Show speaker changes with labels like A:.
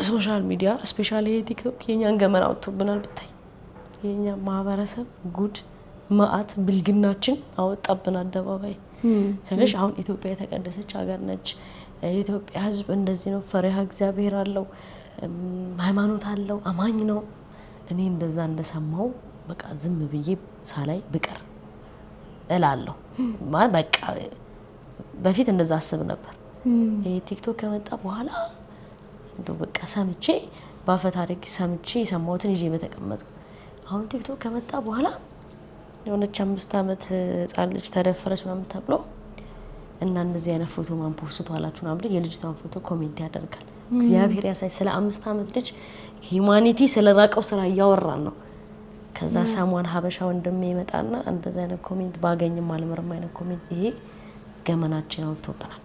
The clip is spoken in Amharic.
A: ሶሻል ሚዲያ ስፔሻሊ ቲክቶክ የኛን ገመና አውጥቶብናል ብታይ የኛ ማህበረሰብ ጉድ ማአት ብልግናችን አወጣብን አደባባይ ስለሽ አሁን ኢትዮጵያ የተቀደሰች ሀገር ነች የኢትዮጵያ ህዝብ እንደዚህ ነው ፈሪሃ እግዚአብሔር አለው ሃይማኖት አለው አማኝ ነው እኔ እንደዛ እንደሰማው በቃ ዝም ብዬ ሳላይ ብቀር እላለሁ ማለት በቃ በፊት እንደዛ አስብ ነበር ቲክቶክ ከመጣ በኋላ እንደው በቃ ሰምቼ ባፈ ታሪክ ሰምቼ ሰማሁትን ይዤ በተቀመጥኩ አሁን ቲክቶክ ከመጣ በኋላ የሆነች 5 አመት ህፃን ልጅ ተደፈረች ምናምን ተብሎ እና እንደዚህ አይነት ፎቶ ማን ፖስት ዋላችሁ ምናምን የልጅቷን ፎቶ ኮሜንት ያደርጋል እግዚአብሔር ያሳይ ስለ 5 አመት ልጅ ሂዩማኒቲ ስለራቀው ስራ ያወራን ነው ከዛ ሳሙን ሀበሻ ወንድሜ ይመጣና እንደዛ አይነት ኮሜንት ባገኝም አልመረም አይነት ኮሜንት ይሄ ገመናችን አውጥቶብናል